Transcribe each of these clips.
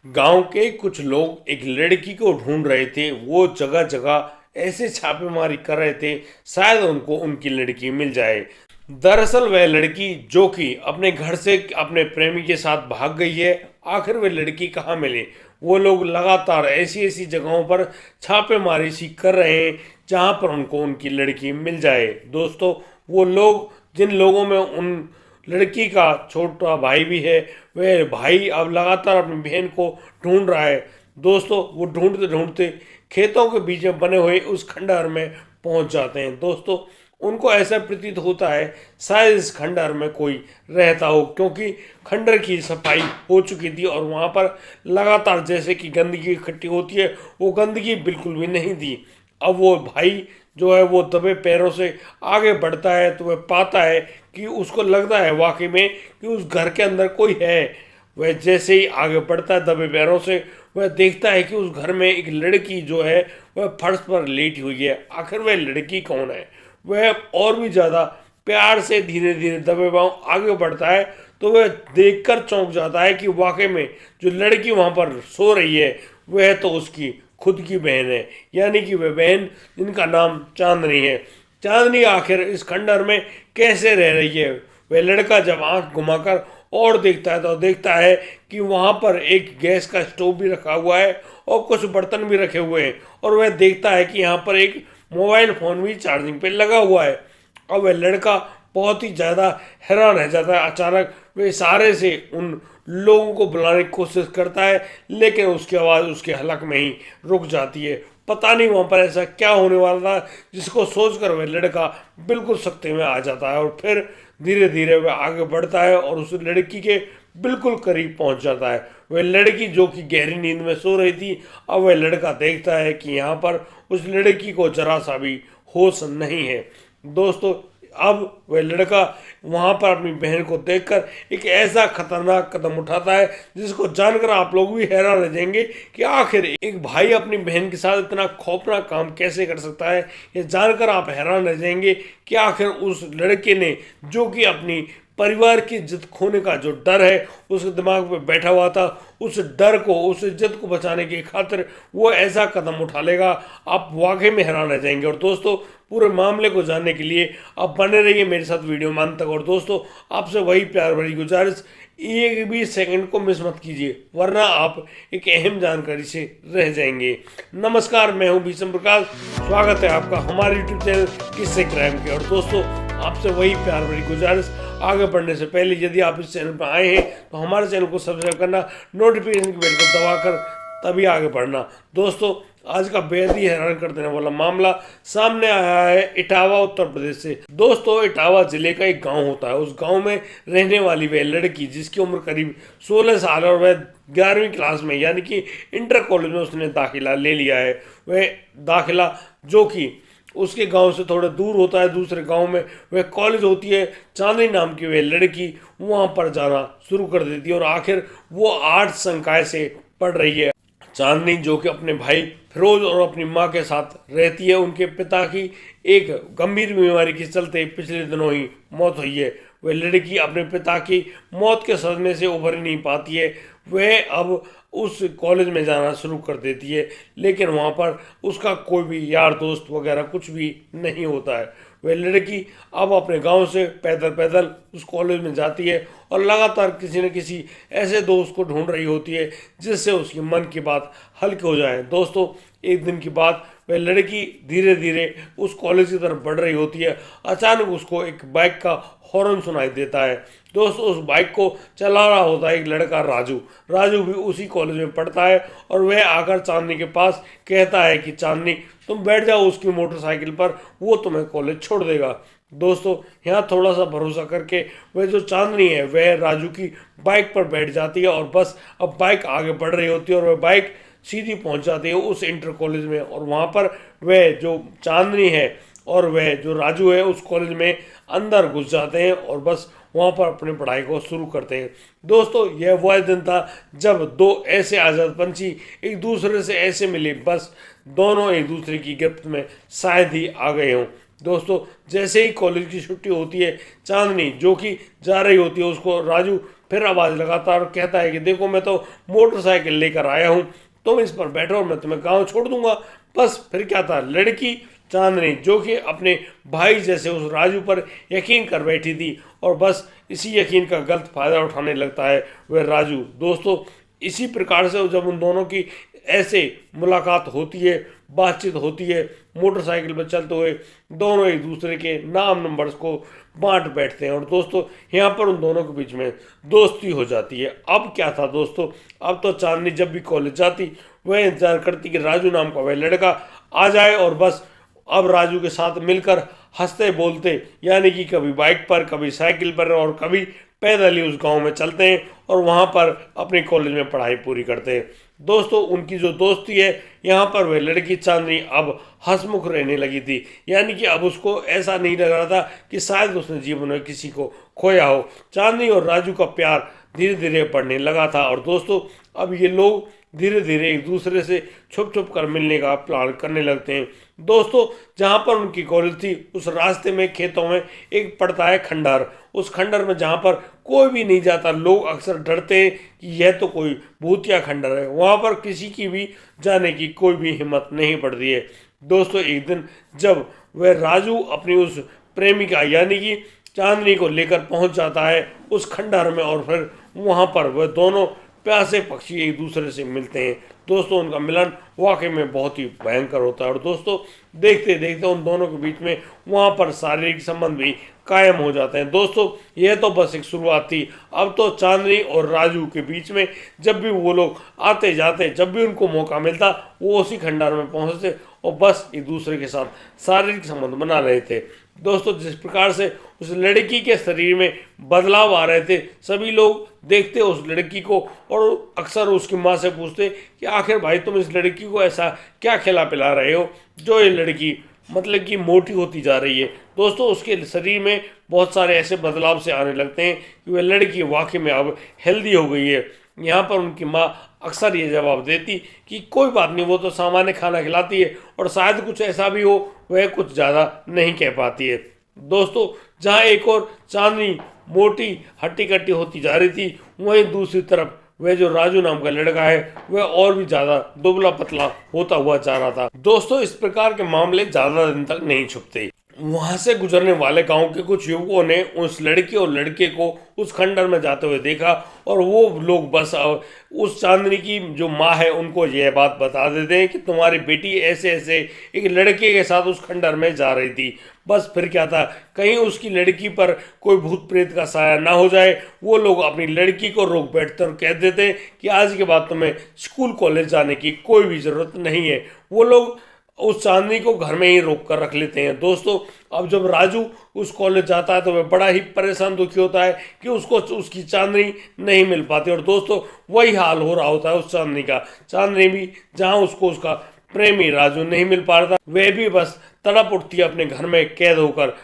गांव के कुछ लोग एक लड़की को ढूंढ रहे थे। वो जगह जगह ऐसे छापेमारी कर रहे थे, शायद उनको उनकी लड़की मिल जाए। दरअसल वह लड़की जो कि अपने घर से अपने प्रेमी के साथ भाग गई है, आखिर वह लड़की कहाँ मिले। वो लोग लगातार ऐसी ऐसी जगहों पर छापेमारी सी कर रहे हैं जहाँ पर उनको उनकी लड़की मिल जाए। दोस्तों, वो लोग, जिन लोगों में उन लड़की का छोटा भाई भी है, वह भाई अब लगातार अपनी बहन को ढूंढ रहा है। दोस्तों, वो ढूंढते ढूंढते खेतों के बीच में बने हुए उस खंडहर में पहुंच जाते हैं। दोस्तों, उनको ऐसा प्रतीत होता है शायद इस खंडहर में कोई रहता हो, क्योंकि खंडहर की सफाई हो चुकी थी और वहाँ पर लगातार जैसे कि गंदगी इकट्ठी होती है, वो गंदगी बिल्कुल भी नहीं थी। अब वो भाई जो है वो दबे पैरों से आगे बढ़ता है तो वह पाता है कि उसको लगता है वाकई में कि उस घर के अंदर कोई है। वह जैसे ही आगे बढ़ता है दबे पैरों से, वह देखता है कि उस घर में एक लड़की जो है वह फर्श पर लेटी हुई है। आखिर वह लड़की कौन है? वह और भी ज़्यादा प्यार से धीरे धीरे दबे पाँव आगे बढ़ता है तो वह देखकर चौंक जाता है कि वाकई में जो लड़की वहाँ पर सो रही है वह तो उसकी खुद की बहन है, यानी कि वह बहन जिनका नाम चांदनी है। चांदनी आखिर इस खंडहर में कैसे रह रही है? वह लड़का जब आंख घुमाकर और देखता है तो देखता है कि वहाँ पर एक गैस का स्टोव भी रखा हुआ है और कुछ बर्तन भी रखे हुए हैं, और वह देखता है कि यहाँ पर एक मोबाइल फ़ोन भी चार्जिंग पे लगा हुआ है। और वह लड़का बहुत ही ज़्यादा हैरान रह जाता है। अचानक वह इशारे से उन लोगों को बुलाने की कोशिश करता है, लेकिन उसकी आवाज़ उसके हलक में ही रुक जाती है। पता नहीं वहाँ पर ऐसा क्या होने वाला था जिसको सोचकर वह लड़का बिल्कुल सख्ते में आ जाता है, और फिर धीरे धीरे वह आगे बढ़ता है और उस लड़की के बिल्कुल करीब पहुंच जाता है। वह लड़की जो कि गहरी नींद में सो रही थी, अब वह लड़का देखता है कि यहाँ पर उस लड़की को जरा सा भी होश नहीं है। दोस्तों, अब वह लड़का वहाँ पर अपनी बहन को देखकर एक ऐसा खतरनाक कदम उठाता है जिसको जानकर आप लोग भी हैरान रह जाएंगे कि आखिर एक भाई अपनी बहन के साथ इतना खौफनाक काम कैसे कर सकता है। ये जानकर आप हैरान रह जाएंगे कि आखिर उस लड़के ने, जो कि अपनी परिवार की इज्जत खोने का जो डर है उसके दिमाग में बैठा हुआ था, उस डर को, उस इज्जत को बचाने की खातिर वो ऐसा कदम उठा लेगा। आप वाकई में हैरान रह जाएंगे। और दोस्तों, पूरे मामले को जानने के लिए आप बने रहिए मेरे साथ वीडियो में अंत तक। और दोस्तों, आपसे वही प्यार भरी गुजारिश, एक भी सेकंड को मिस मत कीजिए, वरना आप एक अहम जानकारी से रह जाएंगे। नमस्कार, मैं हूं भीषम प्रकाश। स्वागत है आपका हमारे यूट्यूब चैनल किस्से क्राइम के। और दोस्तों, आपसे वही प्यार भरी गुजारिश, आगे बढ़ने से पहले यदि आप इस चैनल पर आए हैं तो हमारे चैनल को सब्सक्राइब करना, नोटिफिकेशन की बेल को दबाकर तभी आगे बढ़ना। दोस्तों, आज का बेहद ही हैरान कर देने वाला मामला सामने आया है इटावा, उत्तर प्रदेश से। दोस्तों, इटावा जिले का एक गांव होता है। उस गांव में रहने वाली वह लड़की, जिसकी उम्र करीब 16 साल और वह 11वीं क्लास में, यानी कि इंटर कॉलेज में उसने दाखिला ले लिया है। वह दाखिला जो कि उसके गांव से थोड़ा दूर होता है, दूसरे गांव में वह कॉलेज होती है। चांदनी नाम की वह लड़की वहां पर जाना शुरू कर देती है और आखिर वो 8 संकाय से पढ़ रही है। चांदनी जो कि अपने भाई फिरोज और अपनी माँ के साथ रहती है। उनके पिता की एक गंभीर बीमारी के चलते पिछले दिनों ही मौत हुई है। वह लड़की अपने पिता की मौत के सदमे से उभर नहीं पाती है। वह अब उस कॉलेज में जाना शुरू कर देती है, लेकिन वहाँ पर उसका कोई भी यार दोस्त वगैरह कुछ भी नहीं होता है। वह लड़की अब अपने गांव से पैदल पैदल उस कॉलेज में जाती है और लगातार किसी न किसी ऐसे दोस्त को ढूंढ रही होती है जिससे उसकी मन की बात हल्की हो जाए। दोस्तों, एक दिन की बात, वह लड़की धीरे धीरे उस कॉलेज की तरफ बढ़ रही होती है। अचानक उसको एक बाइक का हॉर्न सुनाई देता है। दोस्तों, उस बाइक को चला रहा होता है एक लड़का, राजू। राजू भी उसी कॉलेज में पढ़ता है और वह आकर चांदनी के पास कहता है कि चांदनी, तुम बैठ जाओ उसकी मोटरसाइकिल पर, वो तुम्हें कॉलेज छोड़ देगा। दोस्तों, यहाँ थोड़ा सा भरोसा करके वह जो चांदनी है वह राजू की बाइक पर बैठ जाती है और बस अब बाइक आगे बढ़ रही होती है और वह बाइक सीधी पहुँच जाती है उस इंटर कॉलेज में। और वहाँ पर वह जो चांदनी है और वह जो राजू है उस कॉलेज में अंदर घुस जाते हैं और बस वहाँ पर अपनी पढ़ाई को शुरू करते हैं। दोस्तों, यह वह दिन था जब दो ऐसे आज़ाद पंछी एक दूसरे से ऐसे मिले, बस दोनों एक दूसरे की गिरफ्त में शायद ही आ गए हों। दोस्तों जैसे ही कॉलेज की छुट्टी होती है, चांदनी जो कि जा रही होती है, उसको राजू फिर आवाज़ लगाता है और कहता है कि देखो मैं तो मोटरसाइकिल लेकर आया हूँ, तुम इस पर बैठो और मैं तुम्हें गाँव छोड़ दूंगा। बस फिर क्या था, लड़की चांदनी जो कि अपने भाई जैसे उस राजू पर यकीन कर बैठी थी और बस इसी यकीन का गलत फायदा उठाने लगता है वह राजू। दोस्तों इसी प्रकार से जब उन दोनों की ऐसे मुलाकात होती है, बातचीत होती है, मोटरसाइकिल पर चलते हुए दोनों एक दूसरे के नाम नंबर्स को बांट बैठते हैं और दोस्तों यहाँ पर उन दोनों के बीच में दोस्ती हो जाती है। अब क्या था दोस्तों, अब तो चांदनी जब भी कॉलेज जाती वह इंतजार करती कि राजू नाम का वह लड़का आ जाए और बस अब राजू के साथ मिलकर हंसते बोलते, यानी कि कभी बाइक पर, कभी साइकिल पर और कभी पैदल ही उस गांव में चलते हैं और वहां पर अपने कॉलेज में पढ़ाई पूरी करते हैं। दोस्तों उनकी जो दोस्ती है, यहाँ पर वह लड़की चांदनी अब हंसमुख रहने लगी थी, यानी कि अब उसको ऐसा नहीं लग रहा था कि शायद उसने जीवन में किसी को खोया हो। चांदनी और राजू का प्यार धीरे धीरे बढ़ने लगा था और दोस्तों अब ये लोग धीरे धीरे एक दूसरे से छुप छुप कर मिलने का प्लान करने लगते हैं। दोस्तों जहाँ पर उनकी कॉलेज थी उस रास्ते में खेतों में एक पड़ता है खंडहर। उस खंडहर में जहाँ पर कोई भी नहीं जाता, लोग अक्सर डरते हैं कि यह तो कोई भूतिया खंडहर है, वहाँ पर किसी की भी जाने की कोई भी हिम्मत नहीं पड़ती है। दोस्तों एक दिन जब वह राजू अपनी उस प्रेमिका यानी कि चांदनी को लेकर पहुंच जाता है उस खंडहर में और फिर वहाँ पर वह दोनों प्यासे पक्षी एक दूसरे से मिलते हैं। दोस्तों उनका मिलन वाकई में बहुत ही भयंकर होता है और दोस्तों देखते देखते उन दोनों के बीच में वहाँ पर शारीरिक संबंध भी कायम हो जाते हैं। दोस्तों यह तो बस एक शुरुआत थी, अब तो चांदनी और राजू के बीच में जब भी वो लोग आते जाते, जब भी उनको मौका मिलता वो उसी खंडहर में पहुँचते और बस एक दूसरे के साथ शारीरिक संबंध बना रहे थे। दोस्तों जिस प्रकार से उस लड़की के शरीर में बदलाव आ रहे थे, सभी लोग देखते उस लड़की को और अक्सर उसकी माँ से पूछते कि आखिर भाई तुम इस लड़की को ऐसा क्या खिला पिला रहे हो जो ये लड़की मतलब कि मोटी होती जा रही है। दोस्तों उसके शरीर में बहुत सारे ऐसे बदलाव से आने लगते हैं कि वह लड़की वाकई में अब हेल्दी हो गई है। यहाँ पर उनकी माँ अक्सर ये जवाब देती कि कोई बात नहीं, वो तो सामान्य खाना खिलाती है और शायद कुछ ऐसा भी हो वह कुछ ज़्यादा नहीं कह पाती है। दोस्तों जहाँ एक और चांदनी मोटी हट्टी कट्टी होती जा रही थी, वहीं दूसरी तरफ वह जो राजू नाम का लड़का है वह और भी ज्यादा दुबला पतला होता हुआ जा रहा था। दोस्तों इस प्रकार के मामले ज्यादा दिन तक नहीं छुपते। वहां से गुजरने वाले गांव के कुछ युवकों ने उस लड़की और लड़के को उस खंडर में जाते हुए देखा और वो लोग बस उस चांदनी की जो माँ है उनको यह बात बता देते हैं कि तुम्हारी बेटी ऐसे ऐसे एक लड़के के साथ उस खंडर में जा रही थी। बस फिर क्या था, कहीं उसकी लड़की पर कोई भूत प्रेत का साया ना हो जाए, वो लोग अपनी लड़की को रोक बैठते और कह देते कि आज के बाद तुम्हें स्कूल कॉलेज जाने की कोई भी ज़रूरत नहीं है। वो लोग उस चांदनी को घर में ही रोक कर रख लेते हैं। दोस्तों अब जब राजू उस कॉलेज जाता है तो वह बड़ा ही परेशान दुखी होता है कि उसको उसकी चांदनी नहीं मिल पाती और दोस्तों वही हाल हो रहा होता है उस चांदनी का। चांदनी भी जहाँ उसको उसका प्रेमी राजू नहीं मिल पा रहा था, वह भी बस तड़प उठती है अपने घर में कैद होकर।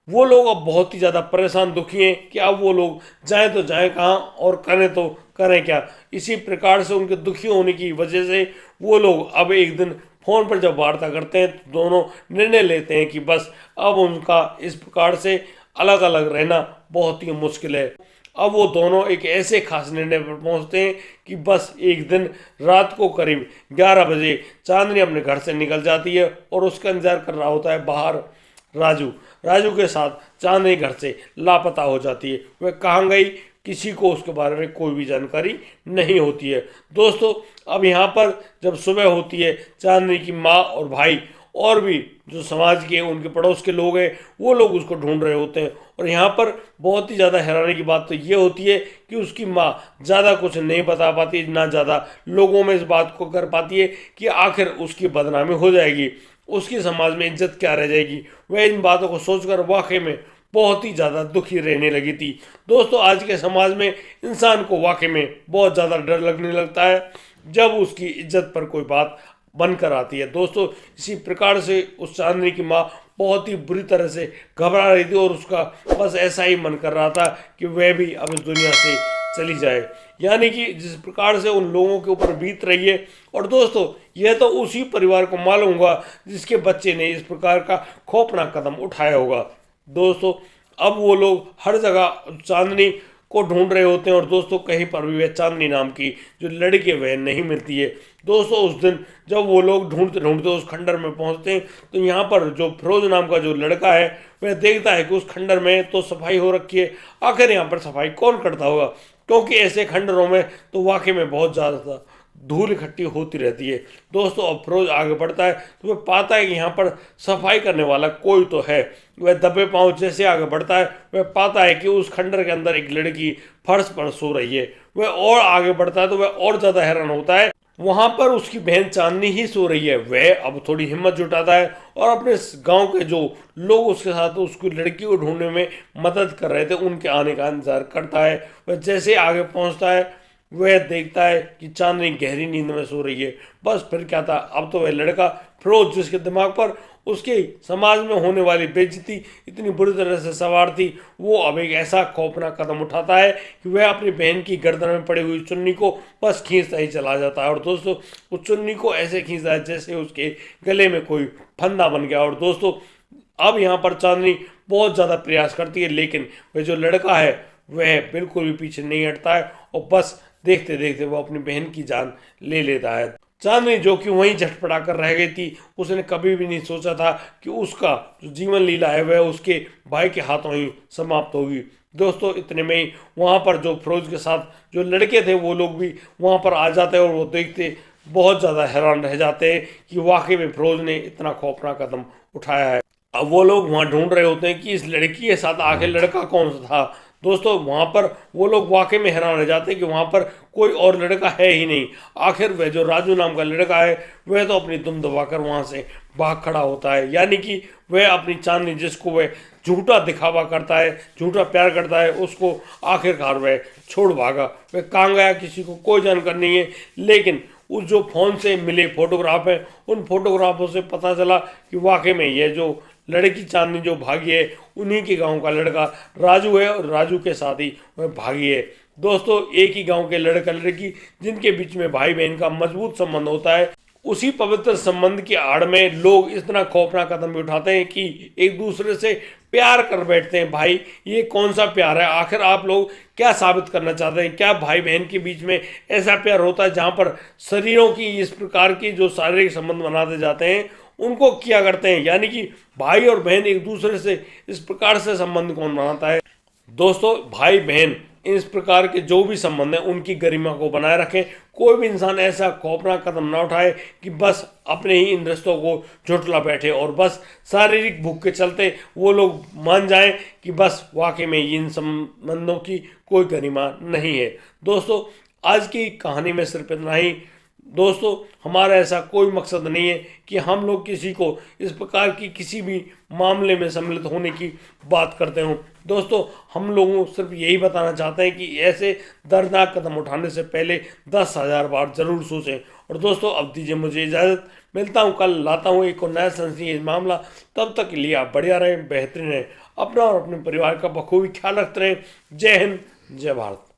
वो लोग अब बहुत ही ज़्यादा परेशान दुखी हैं कि अब वो लोग जाएं तो जाएं कहाँ और करें तो करें क्या। इसी प्रकार से उनके दुखी होने की वजह से वो लोग अब एक दिन फ़ोन पर जब वार्ता करते हैं तो दोनों निर्णय लेते हैं कि बस अब उनका इस प्रकार से अलग अलग रहना बहुत ही मुश्किल है। अब वो दोनों एक ऐसे खास निर्णय पर पहुंचते हैं कि बस एक दिन रात को करीब 11 बजे चांदनी अपने घर से निकल जाती है और उसका इंतजार कर रहा होता है बाहर राजू के साथ चांदनी घर से लापता हो जाती है। वह कहाँ गई किसी को उसके बारे में कोई भी जानकारी नहीं होती है। दोस्तों अब यहाँ पर जब सुबह होती है, चांदनी की माँ और भाई और भी जो समाज के उनके पड़ोस के लोग हैं वो लोग उसको ढूंढ रहे होते हैं और यहाँ पर बहुत ही ज़्यादा हैरानी की बात तो ये होती है कि उसकी माँ ज़्यादा कुछ नहीं बता पाती, ना ज़्यादा लोगों में इस बात को कर पाती है कि आखिर उसकी बदनामी हो जाएगी, उसकी समाज में इज्जत क्या रह जाएगी। वह इन बातों को सोचकर वाकई में बहुत ही ज़्यादा दुखी रहने लगी थी। दोस्तों आज के समाज में इंसान को वाकई में बहुत ज़्यादा डर लगने लगता है जब उसकी इज्जत पर कोई बात बनकर आती है। दोस्तों इसी प्रकार से उस चांदनी की माँ बहुत ही बुरी तरह से घबरा रही थी और उसका बस ऐसा ही मन कर रहा था कि वह भी अब इस दुनिया से चली जाए। यानी कि जिस प्रकार से उन लोगों के ऊपर बीत रही है। और दोस्तों यह तो उसी परिवार को मालूम होगा जिसके बच्चे ने इस प्रकार का खौफनाक कदम उठाया होगा। दोस्तों अब वो लोग हर जगह चांदनी को ढूंढ रहे होते हैं और दोस्तों कहीं पर भी वह चांदनी नाम की जो लड़की है वह नहीं मिलती है। दोस्तों उस दिन जब वो लोग ढूंढते ढूंढते उस खंडर में पहुंचते हैं तो यहाँ पर जो फिरोज नाम का जो लड़का है वह देखता है कि उस खंडर में तो सफाई हो रखी है, आखिर यहाँ पर सफाई कौन करता होगा, क्योंकि ऐसे खंडरों में तो वाकई में बहुत ज़्यादा धूल इकट्ठी होती रहती है। दोस्तों अब फिरोज आगे बढ़ता है तो वह पाता है कि यहाँ पर सफाई करने वाला कोई तो है। वह दबे पांव जैसे आगे बढ़ता है वह पाता है कि उस खंडर के अंदर एक लड़की फर्श पर सो रही है। वह और आगे बढ़ता है तो वह और ज़्यादा हैरान होता है, वहां पर उसकी बहन चांदनी ही सो रही है। वह अब थोड़ी हिम्मत जुटाता है और अपने गांव के जो लोग उसके साथ उसकी लड़की को ढूंढने में मदद कर रहे थे उनके आने का इंतजार करता है। वह जैसे आगे पहुंचता है वह देखता है कि चांदनी गहरी नींद में सो रही है। बस फिर क्या था, अब तो वह लड़का फिरोज जिसके दिमाग पर उसके समाज में होने वाली बेइज्जती इतनी बुरी तरह से सवार थी, वो अब एक ऐसा खौफनाक कदम उठाता है कि वह अपनी बहन की गर्दन में पड़ी हुई चुन्नी को बस खींचता ही चला जाता है। और दोस्तों उस चुन्नी को ऐसे खींचता है जैसे उसके गले में कोई फंदा बन गया। और दोस्तों अब यहाँ पर चांदनी बहुत ज़्यादा प्रयास करती है, लेकिन वह जो लड़का है वह बिल्कुल भी पीछे नहीं हटता है और बस देखते देखते वो अपनी बहन की जान ले लेता है। चांदनी जो कि वहीं झटपटा कर रह गई थी, उसने कभी भी नहीं सोचा था कि उसका जो जीवन लीला है वह उसके भाई के हाथों ही समाप्त होगी। दोस्तों इतने में ही वहाँ पर जो फिरोज के साथ जो लड़के थे वो लोग भी वहाँ पर आ जाते हैं और वो देखते बहुत ज़्यादा हैरान रह जाते हैं कि वाकई में फिरोज ने इतना खौफनाक कदम उठाया है। अब वो लोग वहाँ ढूंढ रहे होते हैं कि इस लड़की के साथ आखिर लड़का कौन सा था। दोस्तों वहाँ पर वो लोग वाकई में हैरान रह जाते हैं कि वहाँ पर कोई और लड़का है ही नहीं। आखिर वह जो राजू नाम का लड़का है वह तो अपनी दुम दबाकर वहाँ से भाग खड़ा होता है, यानी कि वह अपनी चांदनी जिसको वह झूठा दिखावा करता है, झूठा प्यार करता है, उसको आखिरकार वह छोड़ भागा। वह कहाँ गया किसी को कोई जानकारी नहीं है, लेकिन उस जो फ़ोन से मिले फोटोग्राफ हैं उन फोटोग्राफों से पता चला कि वाकई में यह जो लड़की चांदनी जो भागी है उन्हीं के गांव का लड़का राजू है और राजू के साथ ही वह भागी है। दोस्तों एक ही गांव के लड़का लड़की जिनके बीच में भाई बहन का मजबूत संबंध होता है, उसी पवित्र संबंध की आड़ में लोग इस तरह खौफनाक कदम भी उठाते हैं कि एक दूसरे से प्यार कर बैठते हैं। भाई ये कौन सा प्यार है, आखिर आप लोग क्या साबित करना चाहते हैं? क्या भाई बहन के बीच में ऐसा प्यार होता है जहाँ पर शरीरों की इस प्रकार की जो शारीरिक संबंध बनाते जाते हैं उनको किया करते हैं, यानी कि भाई और बहन एक दूसरे से इस प्रकार से संबंध कौन बनाता है? दोस्तों भाई बहन इस प्रकार के जो भी संबंध हैं उनकी गरिमा को बनाए रखें। कोई भी इंसान ऐसा खौफनाक कदम ना उठाए कि बस अपने ही इन रिश्तों को झुठला बैठे और बस शारीरिक भूख के चलते वो लोग मान जाएं कि बस वाकई में इन संबंधों की कोई गरिमा नहीं है। दोस्तों आज की कहानी में सिर्फ इतना ही। दोस्तों हमारा ऐसा कोई मकसद नहीं है कि हम लोग किसी को इस प्रकार की किसी भी मामले में सम्मिलित होने की बात करते हों। दोस्तों हम लोगों सिर्फ यही बताना चाहते हैं कि ऐसे दर्दनाक कदम उठाने से पहले 10,000 बार जरूर सोचें। और दोस्तों अब दीजिए मुझे इजाज़त, मिलता हूँ कल, लाता हूँ एक और नया सनसनीखेज मामला। तब तक के लिए आप बढ़िया रहें, बेहतरीन रहें, अपना और अपने परिवार का बखूबी ख्याल रखते रहें। जय हिंद, जय भारत।